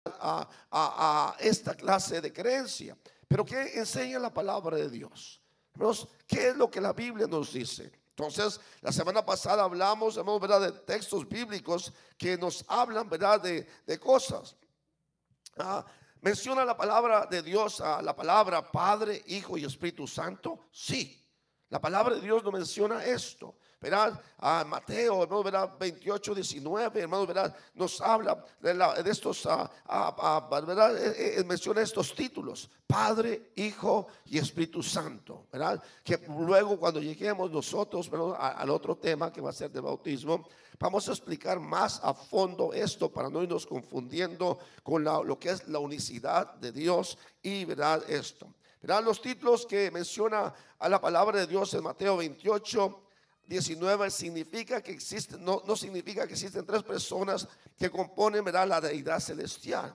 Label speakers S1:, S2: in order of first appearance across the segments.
S1: a esta clase de creencia. Pero ¿qué enseña la palabra de Dios? Hermanos, ¿qué es lo que la Biblia nos dice? Entonces, la semana pasada hablamos, hermanos, ¿verdad?, de textos bíblicos que nos hablan, ¿verdad?, de cosas. ¿Menciona la palabra de Dios a la palabra Padre, Hijo y Espíritu Santo? Sí, la palabra de Dios no menciona esto. ¿Verdad? Mateo, hermano, ¿verdad? 28, 19, hermano, ¿verdad? Nos habla de estos, ¿verdad? Menciona estos títulos: Padre, Hijo y Espíritu Santo, ¿verdad? Que luego, cuando lleguemos nosotros, ¿verdad?, al otro tema que va a ser de bautismo, vamos a explicar más a fondo esto para no irnos confundiendo con lo que es la unicidad de Dios y, ¿verdad?, esto. ¿Verdad? Los títulos que menciona a la palabra de Dios en Mateo 28, 19 significa que existen, no significa que existen tres personas que componen, ¿verdad?, la deidad celestial.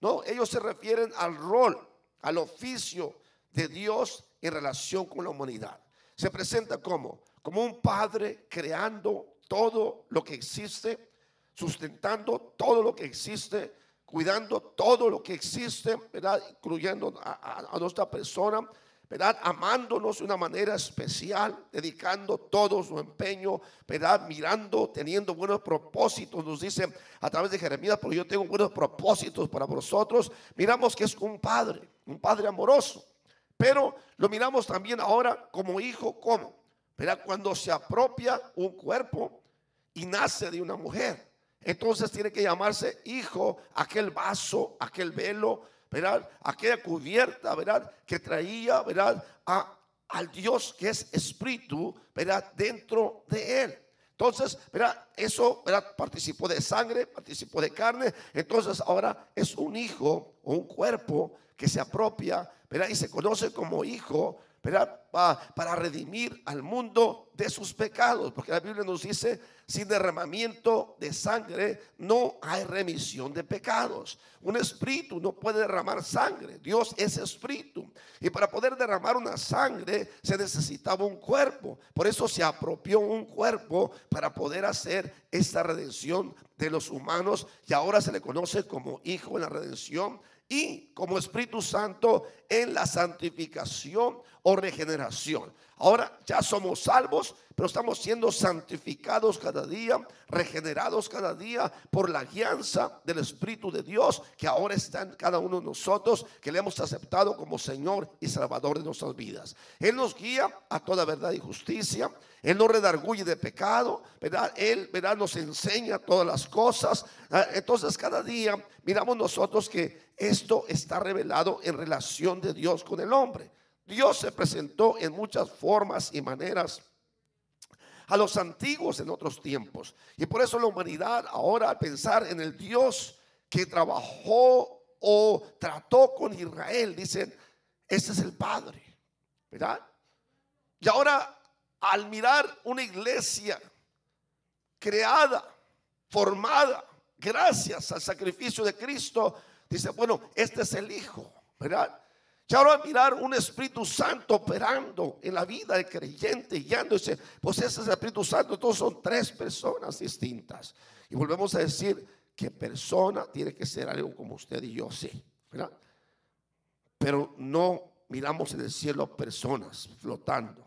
S1: No, ellos se refieren al rol, al oficio de Dios en relación con la humanidad. Se presenta como un padre creando todo lo que existe, sustentando todo lo que existe, cuidando todo lo que existe, ¿verdad?, incluyendo a nuestra persona, ¿verdad?, amándonos de una manera especial, dedicando todo su empeño, ¿verdad?, mirando, teniendo buenos propósitos. Nos dice a través de Jeremías: porque yo tengo buenos propósitos para vosotros. Miramos que es un padre amoroso, pero lo miramos también ahora como hijo. ¿Cómo? ¿Verdad? Cuando se apropia un cuerpo y nace de una mujer, entonces tiene que llamarse hijo aquel vaso, aquel velo, ¿verdad?, aquella cubierta, ¿verdad?, que traía, ¿verdad?, al Dios que es espíritu, ¿verdad?, dentro de él. Entonces, ¿verdad?, eso, ¿verdad?, participó de sangre, participó de carne. Entonces ahora es un hijo o un cuerpo que se apropia, ¿verdad?, y se conoce como hijo, ¿verdad?, para redimir al mundo de sus pecados, porque la Biblia nos dice: sin derramamiento de sangre no hay remisión de pecados. Un espíritu no puede derramar sangre. Dios es espíritu, y para poder derramar una sangre se necesitaba un cuerpo. Por eso se apropió un cuerpo para poder hacer esta redención de los humanos, y ahora se le conoce como hijo en la redención y como Espíritu Santo en la santificación o regeneración. Ahora ya somos salvos, pero estamos siendo santificados cada día, regenerados cada día por la guianza del Espíritu de Dios, que ahora está en cada uno de nosotros, que le hemos aceptado como Señor y Salvador de nuestras vidas. Él nos guía a toda verdad y justicia. Él nos redarguye de pecado, ¿verdad? Él, ¿verdad?, nos enseña todas las cosas. Entonces cada día miramos nosotros que esto está revelado en relación de Dios con el hombre. Dios se presentó en muchas formas y maneras a los antiguos en otros tiempos, y por eso la humanidad ahora, al pensar en el Dios que trabajó o trató con Israel, dicen: este es el Padre, ¿verdad? Y ahora, al mirar una iglesia creada, formada gracias al sacrificio de Cristo, dice: bueno, este es el Hijo, ¿verdad? Y ahora, al mirar un Espíritu Santo operando en la vida del creyente, guiándose, pues ese es el Espíritu Santo. Todos son tres personas distintas. Y volvemos a decir que persona tiene que ser algo como usted y yo, sí, ¿verdad? Pero no miramos en el cielo personas flotando.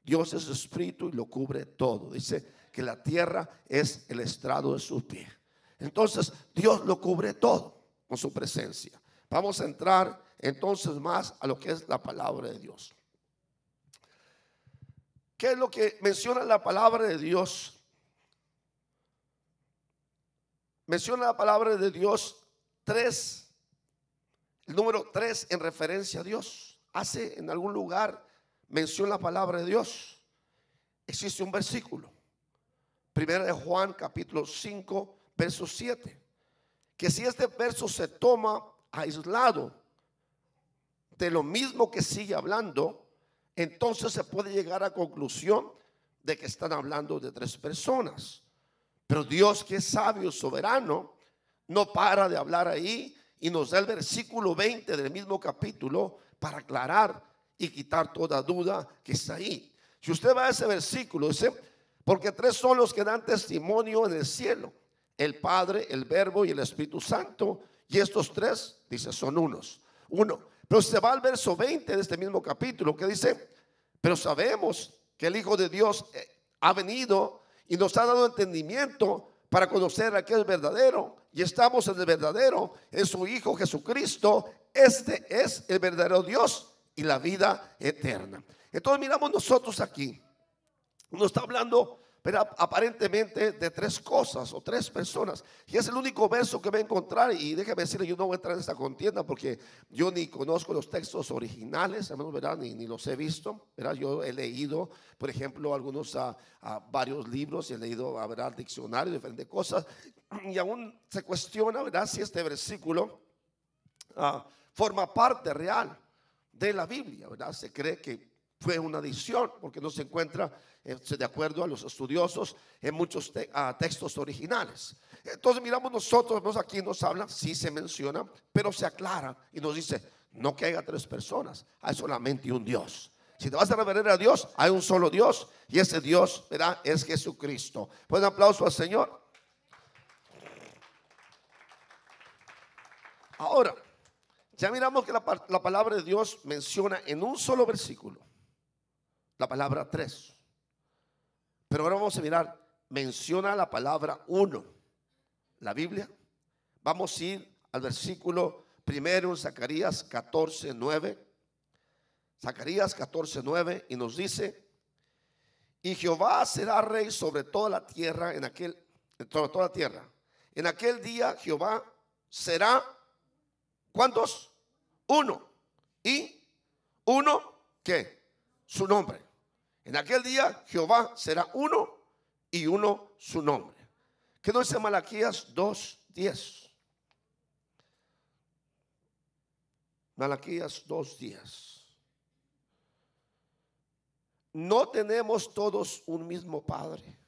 S1: Dios es espíritu y lo cubre todo. Dice que la tierra es el estrado de sus pies. Entonces Dios lo cubre todo con su presencia. Vamos a entrar entonces más a lo que es la palabra de Dios. ¿Qué es lo que menciona la palabra de Dios? Menciona la palabra de Dios tres, el número 3 en referencia a Dios. Hace en algún lugar mención la palabra de Dios. Existe un versículo, 1 de Juan capítulo 5 verso 7, que si este verso se toma aislado de lo mismo que sigue hablando, entonces se puede llegar a conclusión de que están hablando de tres personas. Pero Dios, que es sabio, soberano, no para de hablar ahí y nos da el versículo 20 del mismo capítulo para aclarar y quitar toda duda que está ahí. Si usted va a ese versículo, dice: porque tres son los que dan testimonio en el cielo: el Padre, el Verbo y el Espíritu Santo, y estos tres, dice, son uno. Pero se va al verso 20 de este mismo capítulo, que dice: pero sabemos que el Hijo de Dios ha venido y nos ha dado entendimiento para conocer a que es verdadero, y estamos en el verdadero, en su Hijo Jesucristo. Este es el verdadero Dios y la vida eterna. Entonces miramos nosotros aquí, nos está hablando, pero aparentemente, de tres cosas o tres personas, y es el único verso que va a encontrar. Y déjeme decirle, yo no voy a entrar en esta contienda porque yo ni conozco los textos originales, hermanos, ¿verdad? Ni los he visto, ¿verdad? Yo he leído, por ejemplo, algunos varios libros, y he leído, ¿verdad?, diccionarios, diferentes cosas, y aún se cuestiona, ¿verdad?, si este versículo forma parte real de la Biblia, ¿verdad? Se cree que fue una adición porque no se encuentra, de acuerdo a los estudiosos, en muchos textos originales. Entonces miramos nosotros, aquí nos habla, sí se menciona, pero se aclara y nos dice: no que haya tres personas, hay solamente un Dios. Si te vas a revelar a Dios, hay un solo Dios, y ese Dios, ¿verdad?, es Jesucristo. Pues un aplauso al Señor. Ahora, ya miramos que la palabra de Dios menciona en un solo versículo la palabra tres. Pero ahora vamos a mirar, menciona la palabra uno. La Biblia, vamos a ir al versículo primero en Zacarías 14:9. Zacarías 14:9, y nos dice: y Jehová será rey sobre toda la tierra sobre toda la tierra. En aquel día Jehová será, ¿cuántos? Uno. Y uno, ¿qué? Su nombre. En aquel día Jehová será uno, y uno su nombre. ¿Qué nos dice Malaquías 2:10? Malaquías 2:10. ¿No tenemos todos un mismo Padre?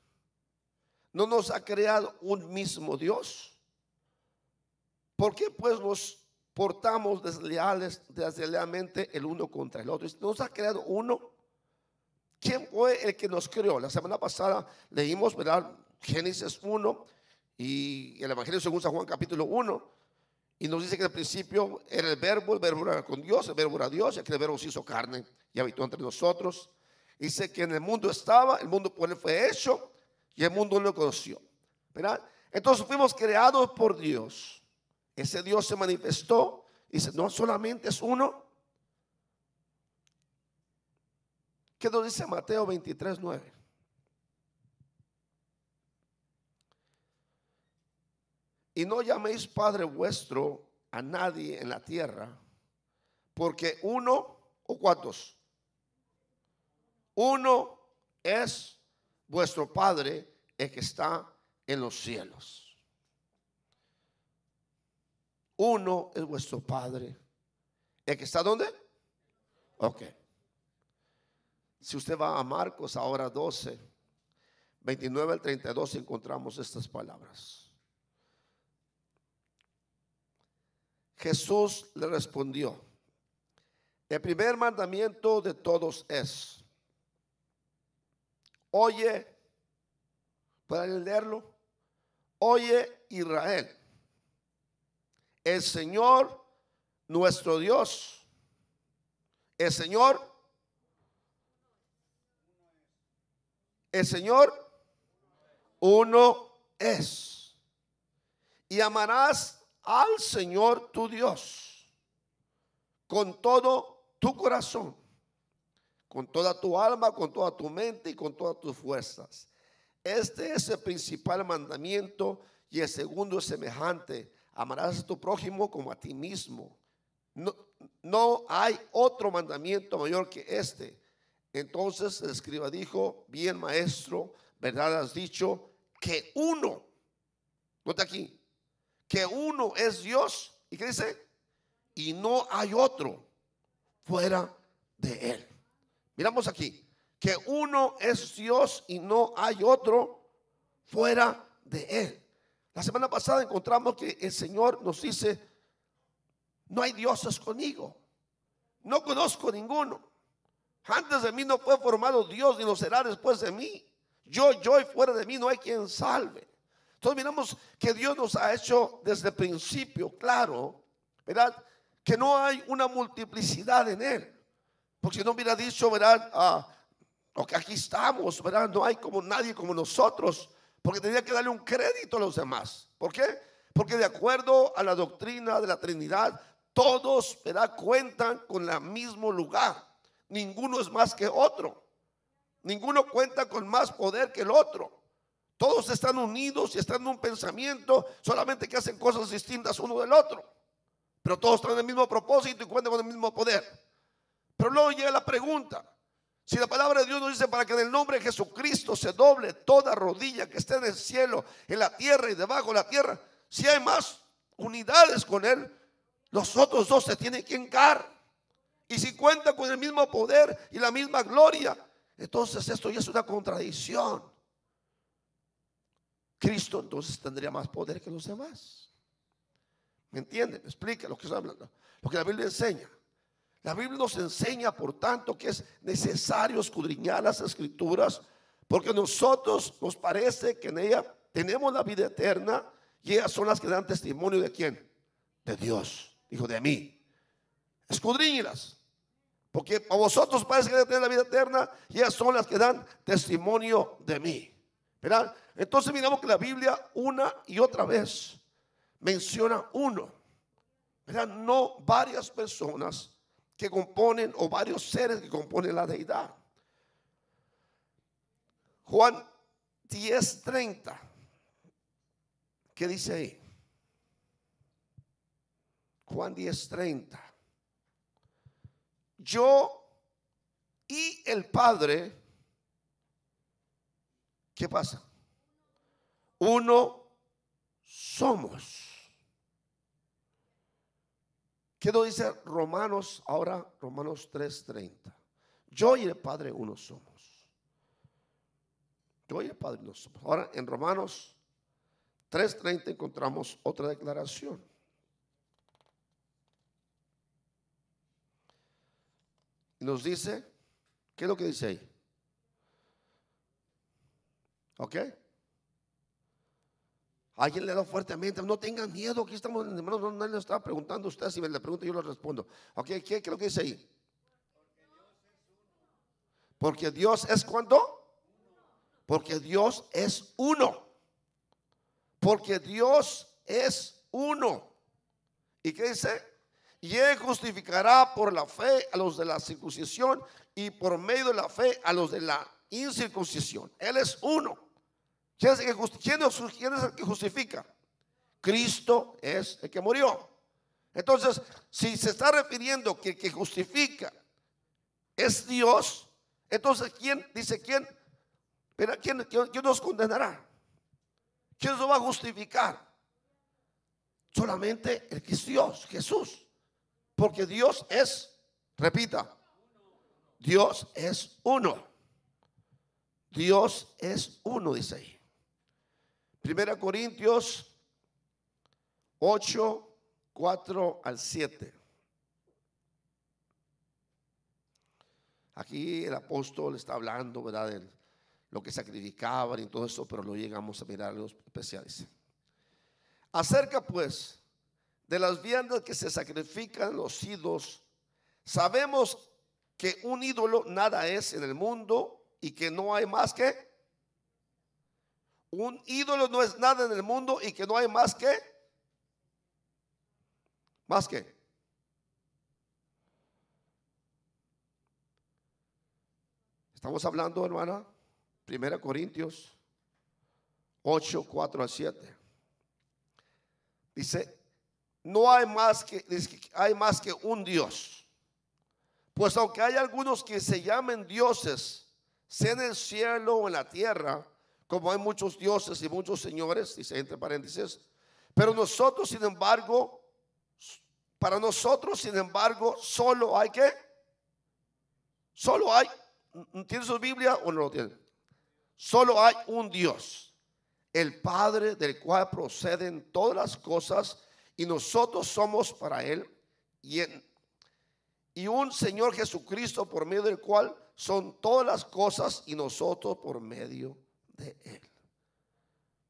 S1: ¿No nos ha creado un mismo Dios? ¿Por qué pues nos portamos deslealmente el uno contra el otro? ¿Nos ha creado uno? ¿Quién fue el que nos creó? La semana pasada leímos, ¿verdad?, Génesis 1 y el Evangelio según San Juan capítulo 1, y nos dice que al principio era el verbo era con Dios, el verbo era Dios, y que el verbo se hizo carne y habitó entre nosotros. Dice que en el mundo estaba, el mundo por él fue hecho, y el mundo lo conoció, ¿verdad? Entonces fuimos creados por Dios. Ese Dios se manifestó, y dice: no solamente es uno. ¿Qué nos dice Mateo 23:9? Y no llaméis Padre vuestro a nadie en la tierra, porque uno, ¿o cuántos? Uno es vuestro Padre, el que está en los cielos. Uno es vuestro Padre, el que está ¿dónde? Ok. Si usted va a Marcos ahora 12, 29 al 32, encontramos estas palabras. Jesús le respondió: el primer mandamiento de todos es: oye, ¿pueden leerlo? Oye, Israel, el Señor nuestro Dios, el Señor uno es. Y amarás al Señor tu Dios con todo tu corazón, con toda tu alma, con toda tu mente y con todas tus fuerzas. Este es el principal mandamiento, y el segundo es semejante: amarás a tu prójimo como a ti mismo. No hay otro mandamiento mayor que este. Entonces el escriba dijo: bien, maestro, verdad has dicho, que uno, nota aquí, que uno es Dios. ¿Y qué dice? Y no hay otro fuera de él. Miramos aquí, que uno es Dios y no hay otro fuera de él. La semana pasada encontramos que el Señor nos dice: no hay dioses conmigo, no conozco ninguno. Antes de mí no fue formado Dios, ni lo será después de mí. Yo y fuera de mí no hay quien salve. Entonces miramos que Dios nos ha hecho desde el principio claro, ¿verdad? Que no hay una multiplicidad en Él. Porque si no hubiera dicho, ¿verdad? Que aquí estamos, ¿verdad? No hay como nadie como nosotros. Porque tenía que darle un crédito a los demás. ¿Por qué? Porque de acuerdo a la doctrina de la Trinidad, todos, ¿verdad?, cuentan con el mismo lugar. Ninguno es más que otro. Ninguno cuenta con más poder que el otro. Todos están unidos y están en un pensamiento, solamente que hacen cosas distintas uno del otro. Pero todos están en el mismo propósito y cuentan con el mismo poder. Pero luego llega la pregunta: si la palabra de Dios nos dice para que en el nombre de Jesucristo se doble toda rodilla que esté en el cielo, en la tierra y debajo de la tierra, si hay más unidades con Él, los otros dos se tienen que encargar. Y si cuenta con el mismo poder y la misma gloria, entonces esto ya es una contradicción. Cristo entonces tendría más poder que los demás. ¿Me entienden? Me explica lo que estoy hablando, lo que la Biblia enseña. La Biblia nos enseña, por tanto, que es necesario escudriñar las Escrituras, porque a nosotros nos parece que en ella tenemos la vida eterna, y ellas son las que dan testimonio ¿de quién? De Dios. Dijo: de mí. Escudriñelas, porque a vosotros parece que tienen la vida eterna, y ellas son las que dan testimonio de mí. ¿Verdad? Entonces miramos que la Biblia una y otra vez menciona uno, ¿verdad? No varias personas que componen, o varios seres que componen la deidad. Juan 10:30, ¿qué dice ahí? Juan 10:30. Yo y el Padre, ¿qué pasa? Uno somos. ¿Qué nos dice Romanos ahora? Romanos 3:30. Yo y el Padre uno somos. Yo y el Padre uno somos. Ahora en Romanos 3:30 encontramos otra declaración. Y nos dice, ¿qué es lo que dice ahí? ¿Ok? Alguien le da fuertemente: no tengan miedo, aquí estamos, hermanos. No le estaba preguntando a usted, si me le pregunta yo le respondo. ¿Ok? ¿Qué es lo que dice ahí? Porque Dios es ¿cuánto? Porque Dios es uno. Porque Dios es uno. ¿Y qué dice? Y Él justificará por la fe a los de la circuncisión, y por medio de la fe a los de la incircuncisión. Él es uno. ¿Quién es el que justifica? Cristo es el que murió. Entonces, si se está refiriendo que el que justifica es Dios, entonces ¿quién dice quién? Pero ¿quién nos condenará? ¿Quién nos va a justificar? Solamente el que es Dios, Jesús. Porque Dios es, repita, Dios es uno. Dios es uno, dice ahí. 1 Corintios 8, 4 al 7. Aquí el apóstol está hablando, ¿verdad?, de lo que sacrificaban y todo eso, pero no llegamos a mirar los especiales. Acerca pues de las viandas que se sacrifican los ídolos, sabemos que un ídolo nada es en el mundo, y que no hay más que un ídolo no es nada en el mundo, y que no hay más que estamos hablando, hermana, 1 Corintios 8, 4 al 7. Dice: no hay más que, hay más que un Dios. Pues aunque hay algunos que se llamen dioses, sea en el cielo o en la tierra, como hay muchos dioses y muchos señores, dice entre paréntesis, pero nosotros, sin embargo, para nosotros, sin embargo, solo hay que, solo hay, ¿tiene su Biblia o no lo tiene? Solo hay un Dios, el Padre, del cual proceden todas las cosas, y nosotros somos para Él, y un Señor Jesucristo, por medio del cual son todas las cosas, y nosotros por medio de Él.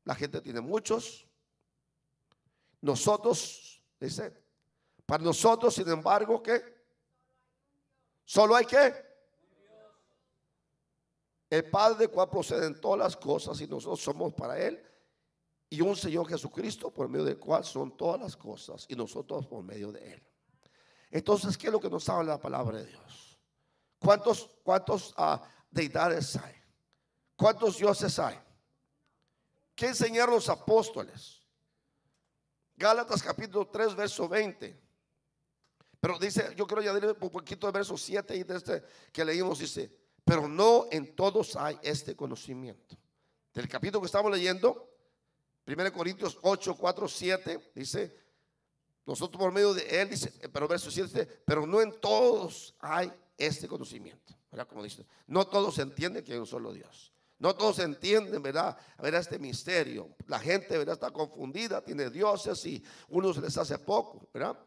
S1: la gente tiene muchos. Nosotros, dice, para nosotros, sin embargo, ¿qué? Solo hay que el Padre del cual proceden todas las cosas y nosotros somos para Él, y un Señor Jesucristo por medio del cual son todas las cosas y nosotros por medio de Él. Entonces, ¿qué es lo que nos habla la palabra de Dios? ¿Cuántos deidades hay? ¿Cuántos dioses hay? ¿Qué enseñaron los apóstoles? Gálatas capítulo 3 verso 20. Pero dice, yo quiero añadir un poquito de verso 7 y de este que leímos, dice, pero no en todos hay este conocimiento. Del capítulo que estamos leyendo, 1 Corintios 8, 4, 7, dice, nosotros por medio de Él, dice, pero verso 7, pero no en todos hay este conocimiento. ¿Verdad? Como dice, no todos entienden que hay un solo Dios. No todos entienden, ¿verdad? Este misterio. La gente, ¿verdad? Está confundida, tiene dioses y unos les hace poco, ¿verdad?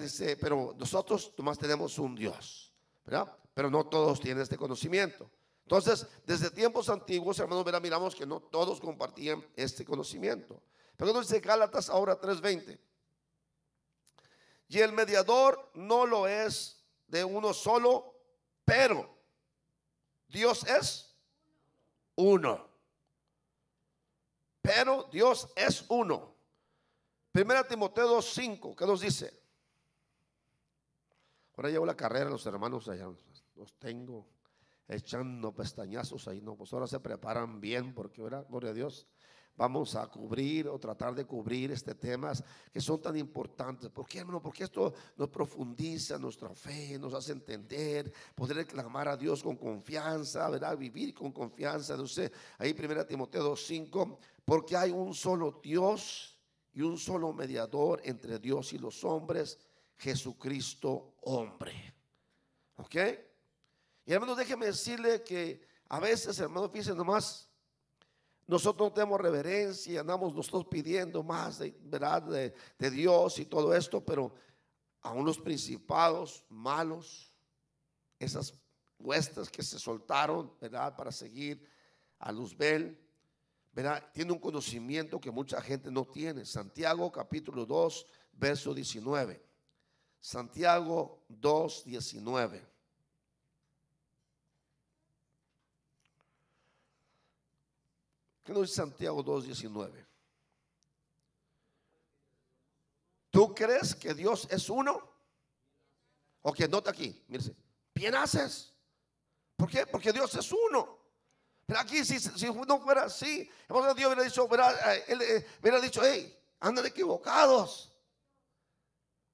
S1: Dice, pero nosotros nomás tenemos un Dios, ¿verdad? Pero no todos tienen este conocimiento. Entonces, desde tiempos antiguos, hermanos, ¿verdad? Miramos que no todos compartían este conocimiento. Pero no dice Gálatas ahora 3:20. Y el mediador no lo es de uno solo, pero Dios es uno. Pero Dios es uno. 1 Timoteo 2:5, ¿qué nos dice? Ahora llevo la carrera, los hermanos allá los tengo echando pestañazos ahí, no, pues ahora se preparan bien porque, ¿verdad? Gloria a Dios, vamos a cubrir o tratar de cubrir temas que son tan importantes. ¿Por qué, hermano? Porque esto nos profundiza nuestra fe, nos hace entender, poder clamar a Dios con confianza, ¿verdad? Vivir con confianza. Entonces, ahí 1 Timoteo 2:5, porque hay un solo Dios y un solo mediador entre Dios y los hombres, Jesucristo hombre. ¿Ok? Y hermanos, déjeme decirle que a veces, hermanos, fíjense nomás, nosotros no tenemos reverencia, andamos nosotros pidiendo más de, ¿verdad? De Dios y todo esto, pero aún los principados malos, esas huestes que se soltaron, ¿verdad? Para seguir a Luzbel, ¿verdad? Tiene un conocimiento que mucha gente no tiene. Santiago capítulo 2 verso 19. Santiago 2:19. ¿Qué nos dice Santiago 2:19? ¿Tú crees que Dios es uno? Ok, nota aquí, mírese, bien haces. ¿Por qué? Porque Dios es uno. Pero aquí si no fuera así, Dios hubiera dicho, él hubiera dicho, hey, andan equivocados.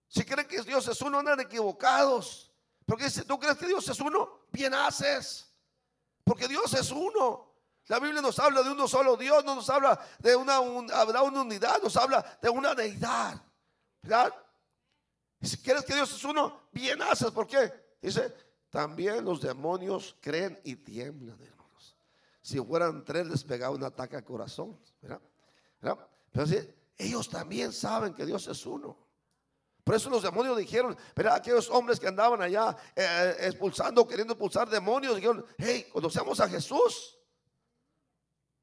S1: Si creen que Dios es uno, andan equivocados. Porque si tú crees que Dios es uno, bien haces. Porque Dios es uno. La Biblia nos habla de uno solo Dios, no nos habla de una unidad, nos habla de una deidad, ¿verdad? Y si quieres que Dios es uno, bien haces. ¿Por qué? Dice, también los demonios creen y tiemblan, hermanos. Si fueran 3 les pegaba un ataque al corazón, ¿verdad? ¿Verdad? Pero sí, ellos también saben que Dios es uno. Por eso los demonios dijeron, ¿verdad? Aquellos hombres que andaban allá queriendo expulsar demonios, dijeron, hey, conocemos a Jesús.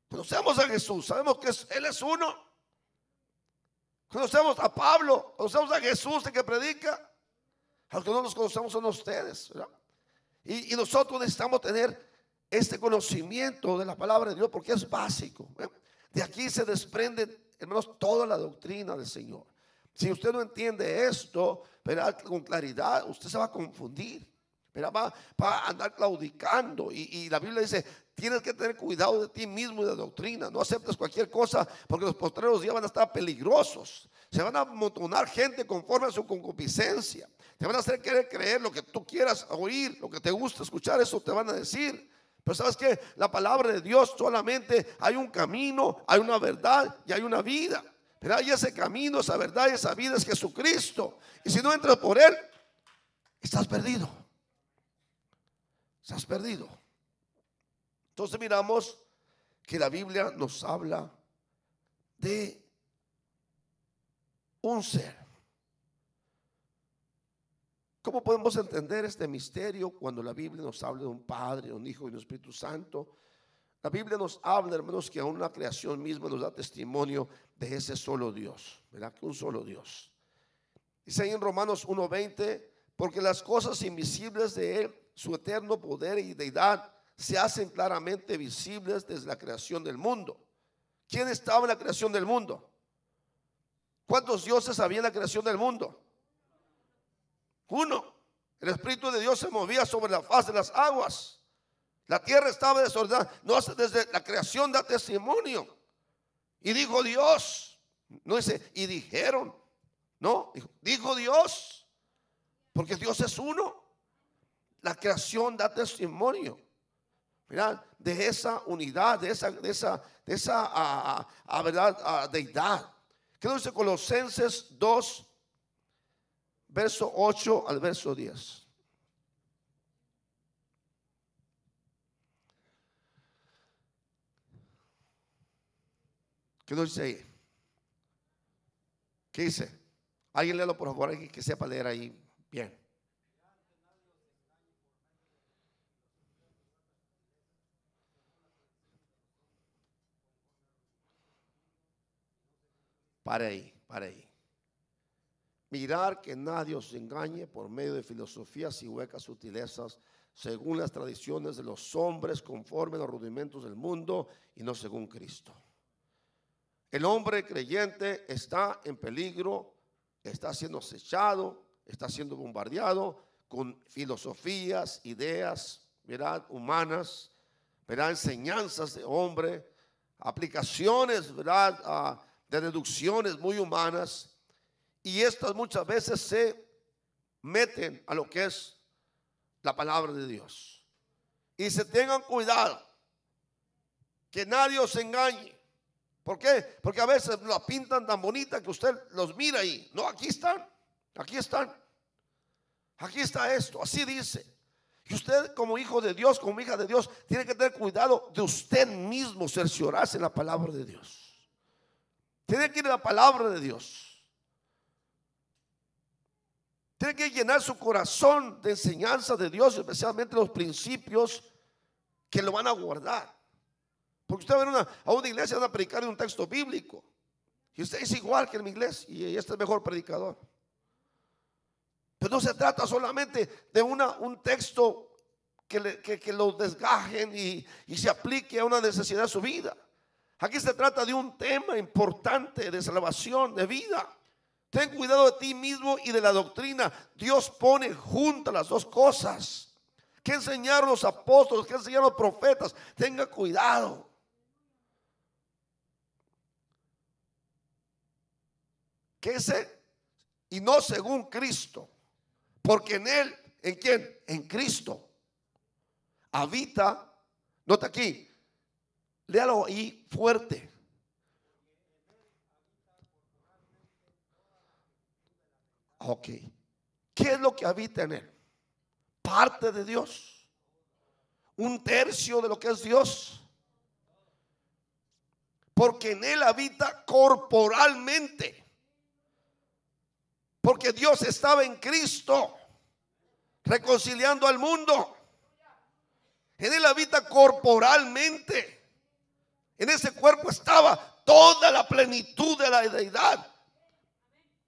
S1: Conocemos a Jesús, sabemos que Él es uno. Conocemos a Pablo, conocemos a Jesús, el que predica. A los que no los conocemos son ustedes, ¿verdad? Y nosotros necesitamos tener este conocimiento de la palabra de Dios porque es básico, ¿eh? De aquí se desprende, hermanos, toda la doctrina del Señor. Si usted no entiende esto, ¿verdad? Con claridad, usted se va a confundir, ¿verdad? Va a andar claudicando. Y la Biblia dice, tienes que tener cuidado de ti mismo y de doctrina. No aceptes cualquier cosa porque los postreros días van a estar peligrosos. Se van a amontonar gente conforme a su concupiscencia. Te van a hacer querer creer lo que tú quieras oír, lo que te gusta escuchar, eso te van a decir. Pero sabes que la palabra de Dios solamente hay un camino, hay una verdad y hay una vida. Pero y ese camino, esa verdad y esa vida es Jesucristo. Y si no entras por Él, estás perdido. Estás perdido. Entonces miramos que la Biblia nos habla de un ser. ¿Cómo podemos entender este misterio cuando la Biblia nos habla de un Padre, un Hijo y un Espíritu Santo? La Biblia nos habla, hermanos, que aún la creación misma nos da testimonio de ese solo Dios, ¿verdad? Que un solo Dios. Dice ahí en Romanos 1:20, porque las cosas invisibles de Él, su eterno poder y deidad, se hacen claramente visibles desde la creación del mundo. ¿Quién estaba en la creación del mundo? ¿Cuántos dioses había en la creación del mundo? Uno. El Espíritu de Dios se movía sobre la faz de las aguas. La tierra estaba desordenada. No, desde la creación da testimonio. Y dijo Dios. No dice, y dijeron. No, dijo Dios. Porque Dios es uno. La creación da testimonio, mirad, de esa unidad, de esa verdad, deidad. ¿Qué dice Colosenses 2, verso 8 al verso 10? ¿Qué dice ahí? ¿Qué dice? Alguien léalo por favor, alguien que sepa leer ahí bien. Para ahí. Mirar que nadie os engañe por medio de filosofías y huecas sutilezas, según las tradiciones de los hombres, conforme a los rudimentos del mundo y no según Cristo. El hombre creyente está en peligro, está siendo acechado, está siendo bombardeado con filosofías, ideas, ¿verdad?, humanas, ¿verdad?, enseñanzas de hombre, aplicaciones, ¿verdad?, de deducciones muy humanas, y estas muchas veces se meten a lo que es la palabra de Dios. Y se tengan cuidado que nadie os engañe. ¿Por qué? Porque a veces la pintan tan bonita que usted los mira y no, aquí están, aquí está esto, así dice. Y usted como hijo de Dios, como hija de Dios, tiene que tener cuidado de usted mismo cerciorarse en la palabra de Dios. Tiene que ir a la palabra de Dios. Tiene que llenar su corazón de enseñanza de Dios, especialmente los principios que lo van a guardar. Porque usted va a una iglesia, van a predicar en un texto bíblico, y usted es igual que en mi iglesia, y este es mejor predicador. Pero no se trata solamente de un texto que lo desgajen y se aplique a una necesidad de su vida. Aquí se trata de un tema importante de salvación, de vida. Ten cuidado de ti mismo y de la doctrina. Dios pone juntas las dos cosas. ¿Qué enseñaron los apóstoles? ¿Qué enseñaron los profetas? Tenga cuidado. ¿Qué dice? Y no según Cristo. Porque en Él, ¿en quién? En Cristo habita, nota aquí, léalo ahí fuerte. Ok. ¿Qué es lo que habita en Él? Parte de Dios. Un tercio de lo que es Dios. Porque en Él habita corporalmente. Porque Dios estaba en Cristo reconciliando al mundo. En Él habita corporalmente. En ese cuerpo estaba toda la plenitud de la deidad.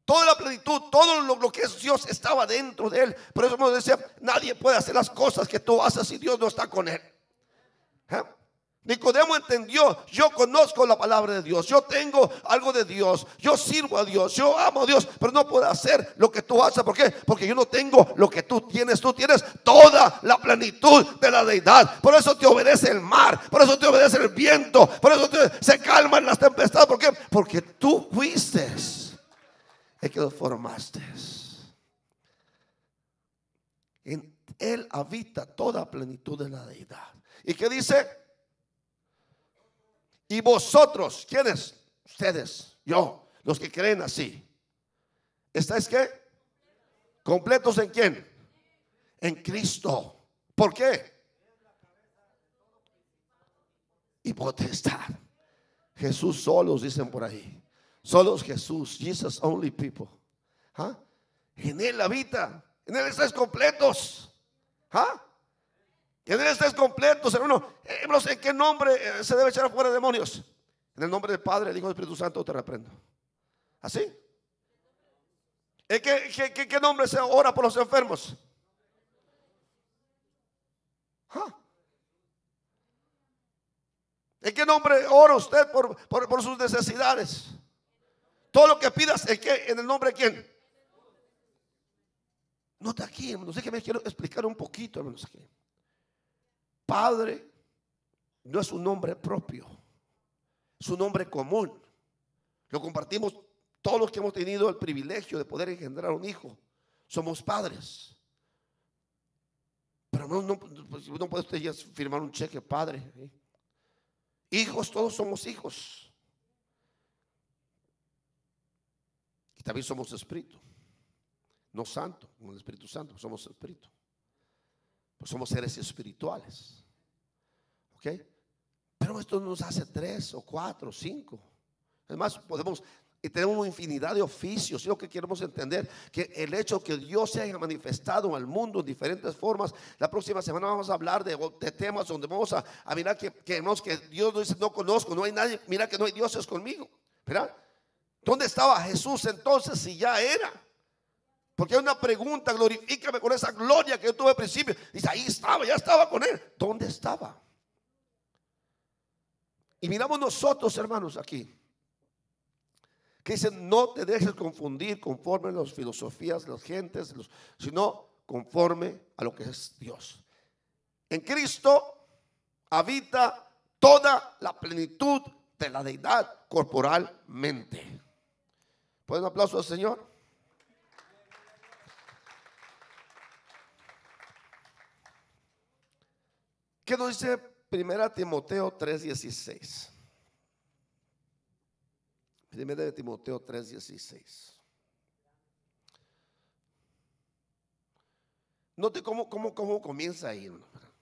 S1: Toda la plenitud, todo lo que es Dios estaba dentro de Él. Por eso nos decía, nadie puede hacer las cosas que tú haces si Dios no está con Él. Nicodemo entendió, yo conozco la palabra de Dios, yo tengo algo de Dios, yo sirvo a Dios, yo amo a Dios, pero no puedo hacer lo que tú haces. ¿Por qué? Porque yo no tengo lo que tú tienes toda la plenitud de la deidad. Por eso te obedece el mar, por eso te obedece el viento, por eso se calman las tempestades. ¿Por qué? Porque tú fuiste el que lo formaste. En Él habita toda plenitud de la deidad. ¿Y qué dice? Y vosotros, ¿quiénes? Ustedes, yo, los que creen así. ¿Estáis qué? ¿Completos en quién? En Cristo. ¿Por qué? Y potestad. Jesús solos, dicen por ahí. Solos Jesús. Jesus only people. En Él habita. En Él estáis completos. Que en él estés completos, hermano. Hermanos, ¿en qué nombre se debe echar afuera demonios? En el nombre del Padre, del Hijo y del Espíritu Santo te reprendo. ¿Así? ¿En qué nombre se ora por los enfermos? ¿En qué nombre ora usted por sus necesidades? Todo lo que pidas, ¿en el nombre de quién? Nota aquí, hermanos, sé que me quiero explicar un poquito, hermanos, aquí. Padre no es un nombre propio, es un nombre común. Lo compartimos todos los que hemos tenido el privilegio de poder engendrar un hijo. Somos padres. Pero no puede usted ya firmar un cheque padre, ¿eh? Hijos, todos somos hijos. Y también somos espíritu. No santo, como el Espíritu Santo, somos espíritu. Pues somos seres espirituales. ¿Ok? Pero esto nos hace 3 o 4 o 5. Además, tenemos una infinidad de oficios. Y lo que queremos entender, que el hecho que Dios se haya manifestado al mundo en diferentes formas. La próxima semana vamos a hablar de temas donde vamos a mirar que Dios nos dice: no conozco, no hay nadie, mira que no hay dioses conmigo. ¿Verdad? ¿Dónde estaba Jesús entonces si ya era? Porque hay una pregunta: glorifícame con esa gloria que yo tuve al principio. Dice: ahí estaba, ya estaba con él. ¿Dónde estaba? Y miramos nosotros, hermanos, aquí, que dicen: no te dejes confundir conforme a las filosofías de las gentes, sino conforme a lo que es Dios. En Cristo habita toda la plenitud de la deidad corporalmente. ¿Pueden un aplauso al Señor? ¿Qué nos dice 1 Timoteo 3:16? 1 Timoteo 3:16. Note cómo comienza ahí.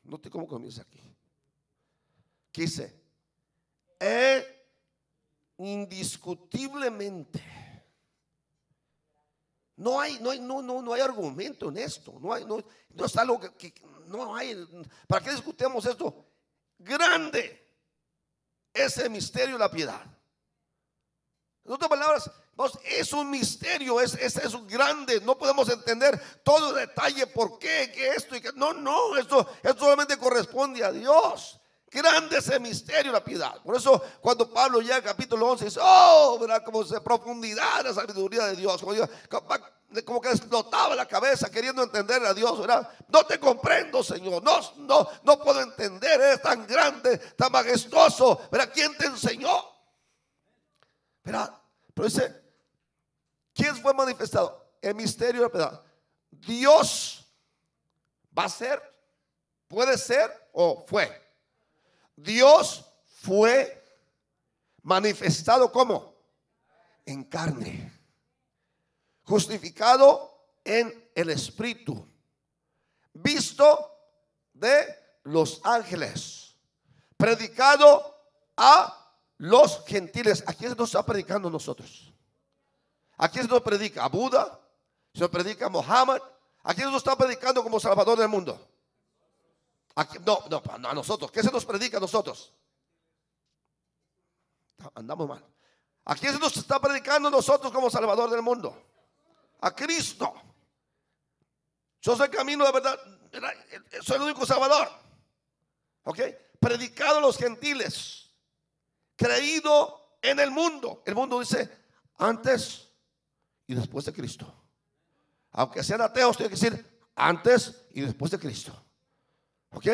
S1: Note cómo comienza aquí. ¿Qué dice? Indiscutiblemente. No hay argumento en esto. No es algo que no hay. ¿Para qué discutimos esto? Grande es el misterio de la piedad. En otras palabras, es un misterio, es un grande. No podemos entender todo el detalle, por qué, que esto y que no, esto solamente corresponde a Dios. Grande es el misterio de la piedad. Por eso cuando Pablo llega al capítulo 11 dice: oh, ¿verdad? Como se profundidad la sabiduría de Dios. Como que explotaba la cabeza queriendo entender a Dios, ¿verdad? No te comprendo, Señor. No puedo entender. Eres tan grande, tan majestuoso, ¿verdad? ¿Quién te enseñó? ¿Verdad? Pero dice: ¿quién fue manifestado? El misterio de la piedad. Dios va a ser, puede ser o fue. Dios fue manifestado ¿cómo? En carne, justificado en el Espíritu, visto de los ángeles, predicado a los gentiles. ¿A quién se nos está predicando nosotros? ¿A quién se nos predica? ¿A Buda? ¿Se nos predica a Mohammed? ¿A quién se nos está predicando como Salvador del mundo? No, a nosotros. ¿Qué se nos predica a nosotros? Andamos mal. ¿A quién se nos está predicando nosotros como Salvador del mundo? A Cristo. Yo soy el camino de verdad. Soy el único Salvador. ¿Ok? Predicado a los gentiles, creído en el mundo. El mundo dice antes y después de Cristo. Aunque sean ateos, tiene que decir antes y después de Cristo. ¿Ok?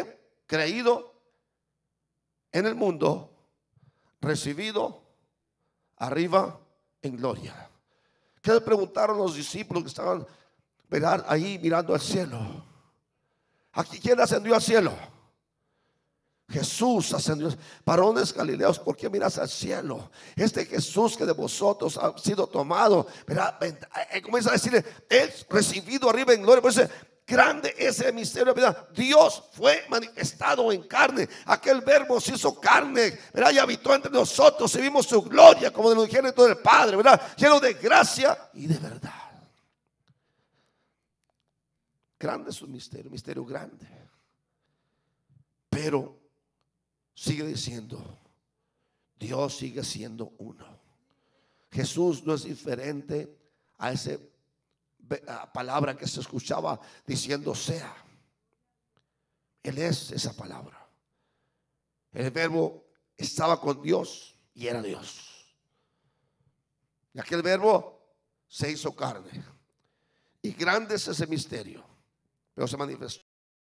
S1: Creído en el mundo, recibido arriba en gloria. ¿Qué le preguntaron los discípulos que estaban, ¿verdad?, ahí mirando al cielo? ¿Aquí quién ascendió al cielo? Jesús ascendió. Varones galileos, ¿por qué miras al cielo? Este Jesús que de vosotros ha sido tomado, ¿verdad? Comienza a decirle: es recibido arriba en gloria. Por eso grande es el misterio, ¿verdad? Dios fue manifestado en carne. Aquel verbo se hizo carne, ¿verdad? Y habitó entre nosotros y vimos su gloria como de los unigénito del Padre, ¿verdad? Lleno de gracia y de verdad. Grande es un misterio grande. Pero sigue diciendo, Dios sigue siendo uno. Jesús no es diferente a esa palabra que se escuchaba diciendo sea. Él es esa palabra. El verbo estaba con Dios y era Dios. Y aquel verbo se hizo carne. Y grande es ese misterio, pero se manifestó